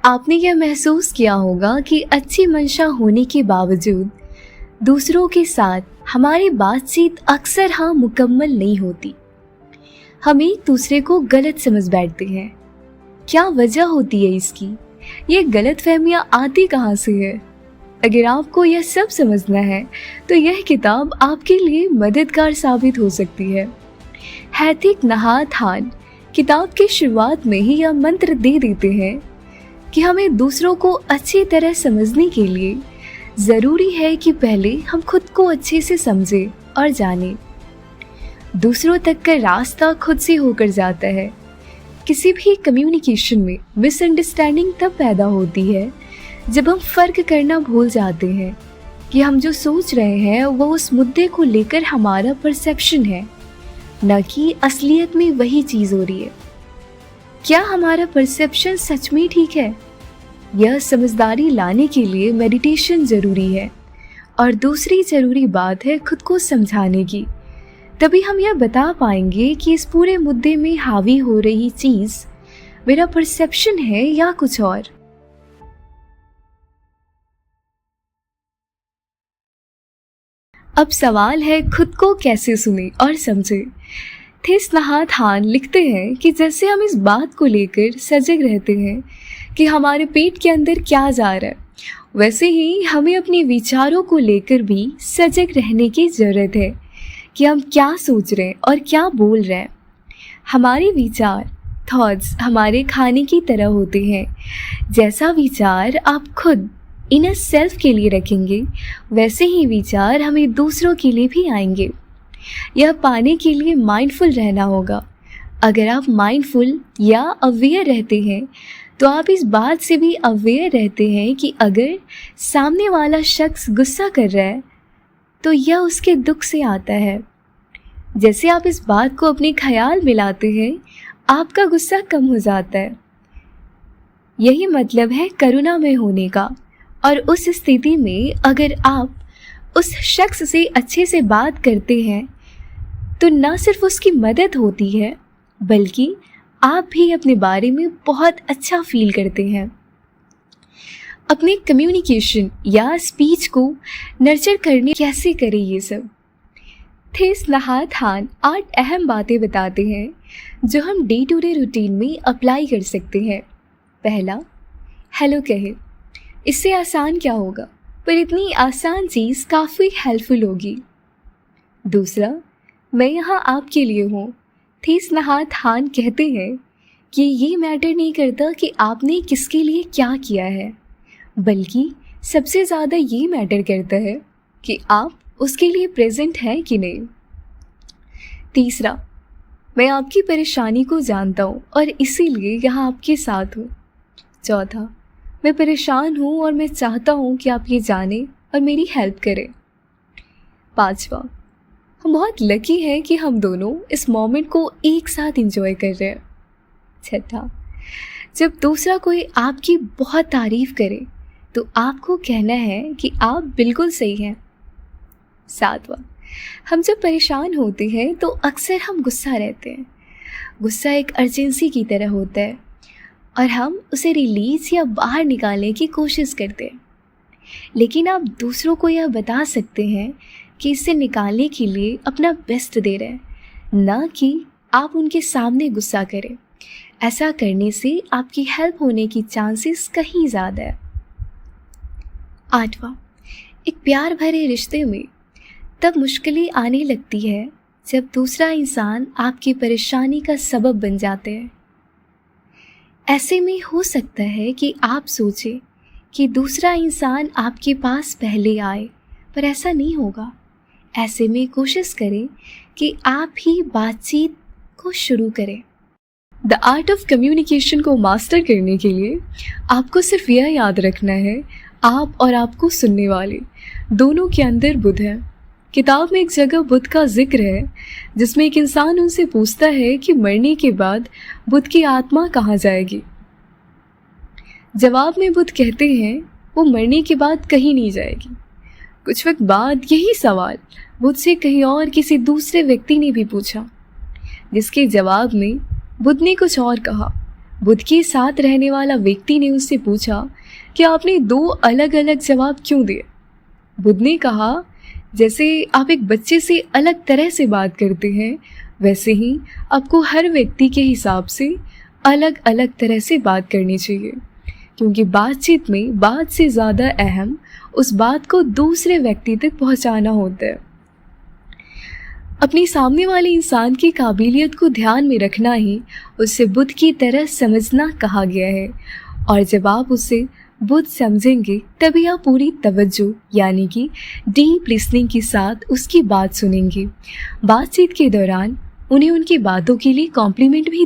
आपने यह महसूस किया होगा कि अच्छी मंशा होने के बावजूद दूसरों के साथ हमारी बातचीत अक्सर मुकम्मल नहीं होती। हम एक दूसरे को गलत समझ बैठते हैं। क्या वजह होती है इसकी? ये गलतफहमियां आती कहाँ से है? अगर आपको यह सब समझना है तो यह किताब आपके लिए मददगार साबित हो सकती है। हैथिक नहात हान किताब की शुरुआत में ही यह मंत्र दे देते हैं कि हमें दूसरों को अच्छी तरह समझने के लिए ज़रूरी है कि पहले हम खुद को अच्छे से समझें और जानें। दूसरों तक का रास्ता खुद से होकर जाता है। किसी भी कम्युनिकेशन में मिसअंडरस्टैंडिंग तब पैदा होती है जब हम फ़र्क करना भूल जाते हैं कि हम जो सोच रहे हैं वो उस मुद्दे को लेकर हमारा परसेप्शन है, न कि असलियत में वही चीज़ हो रही है। क्या हमारा परसेप्शन सच में ठीक है? यह समझदारी लाने के लिए मेडिटेशन ज़रूरी है और दूसरी ज़रूरी बात है खुद को समझाने की। तभी हम यह बता पाएंगे कि इस पूरे मुद्दे में हावी हो रही चीज़ मेरा परसेप्शन है या कुछ और। अब सवाल है खुद को कैसे सुने और समझे। थिस नहात हान लिखते हैं कि जैसे हम इस बात को लेकर सजग रहते हैं कि हमारे पेट के अंदर क्या जा रहा है, वैसे ही हमें अपने विचारों को लेकर भी सजग रहने की ज़रूरत है कि हम क्या सोच रहे हैं और क्या बोल रहे हैं। हमारे विचार थॉट्स हमारे खाने की तरह होते हैं। जैसा विचार आप खुद इनर सेल्फ के लिए रखेंगे, वैसे ही विचार हमें दूसरों के लिए भी आएंगे। यह पाने के लिए माइंडफुल रहना होगा। अगर आप माइंडफुल या अवेयर रहते हैं तो आप इस बात से भी अवेयर रहते हैं कि अगर सामने वाला शख्स गुस्सा कर रहा है तो यह उसके दुख से आता है। जैसे आप इस बात को अपने ख्याल में लाते हैं, आपका गुस्सा कम हो जाता है। यही मतलब है करुणा में होने का। और उस स्थिति में अगर आप उस शख्स से अच्छे से बात करते हैं तो न सिर्फ उसकी मदद होती है बल्कि आप भी अपने बारे में बहुत अच्छा फील करते हैं। अपने कम्युनिकेशन या स्पीच को नर्चर करने कैसे करें ये सब? थिस नहात हान 8 अहम बातें बताते हैं जो हम डे टू डे रूटीन में अप्लाई कर सकते हैं। पहला, हेलो कहे। इससे आसान क्या होगा, पर इतनी आसान चीज़ काफ़ी हेल्पफुल होगी। दूसरा, मैं यहाँ आपके लिए हूँ। थिस नहात हान कहते हैं कि ये मैटर नहीं करता कि आपने किसके लिए क्या किया है, बल्कि सबसे ज़्यादा ये मैटर करता है कि आप उसके लिए प्रेजेंट हैं कि नहीं। तीसरा, मैं आपकी परेशानी को जानता हूँ और इसीलिए यहाँ आपके साथ हूँ। चौथा, मैं परेशान हूँ और मैं चाहता हूँ कि आप ये जानें और मेरी हेल्प करें। पांचवा, हम बहुत लकी हैं कि हम दोनों इस मोमेंट को एक साथ एंजॉय कर रहे हैं। छठा, जब दूसरा कोई आपकी बहुत तारीफ़ करे तो आपको कहना है कि आप बिल्कुल सही हैं। सातवां, हम जब परेशान होते हैं तो अक्सर हम गुस्सा रहते हैं। गुस्सा एक अर्जेंसी की तरह होता है और हम उसे रिलीज या बाहर निकालने की कोशिश करते हैं। लेकिन आप दूसरों को यह बता सकते हैं कि इसे निकालने के लिए अपना बेस्ट दे रहे हैं, ना कि आप उनके सामने गुस्सा करें। ऐसा करने से आपकी हेल्प होने की चांसेस कहीं ज़्यादा है। आठवां, एक प्यार भरे रिश्ते में तब मुश्किलें आने लगती है जब दूसरा इंसान आपकी परेशानी का सबब बन जाते हैं। ऐसे में हो सकता है कि आप सोचें कि दूसरा इंसान आपके पास पहले आए, पर ऐसा नहीं होगा। ऐसे में कोशिश करें कि आप ही बातचीत को शुरू करें। द आर्ट ऑफ कम्युनिकेशन को मास्टर करने के लिए आपको सिर्फ यह याद रखना है, आप और आपको सुनने वाले दोनों के अंदर बुद्ध है। किताब में एक जगह बुद्ध का जिक्र है जिसमें एक इंसान उनसे पूछता है कि मरने के बाद बुद्ध की आत्मा कहाँ जाएगी। जवाब में बुद्ध कहते हैं वो मरने के बाद कहीं नहीं जाएगी। कुछ वक्त बाद यही सवाल बुद्ध से कहीं और किसी दूसरे व्यक्ति ने भी पूछा, जिसके जवाब में बुद्ध ने कुछ और कहा। बुद्ध के साथ रहने वाला व्यक्ति ने उससे पूछा कि आपने दो अलग अलग जवाब क्यों दिए। बुद्ध ने कहा, जैसे आप एक बच्चे से अलग तरह से बात करते हैं, वैसे ही आपको हर व्यक्ति के हिसाब से अलग अलग तरह से बात करनी चाहिए, क्योंकि बातचीत में बात से ज़्यादा अहम उस बात को दूसरे व्यक्ति तक पहुंचाना होता है। अपने सामने वाले इंसान की काबिलियत को ध्यान में रखना ही उसे बुद्ध की तरह समझना कहा गया है, और जब आप उसे बुद्ध समझेंगे तभी आप पूरी तवज्जो यानी कि डीप लिसनिंग के साथ उसकी बात सुनेंगे। बातचीत के दौरान उन्हें उनकी बातों के लिए कॉम्प्लीमेंट भी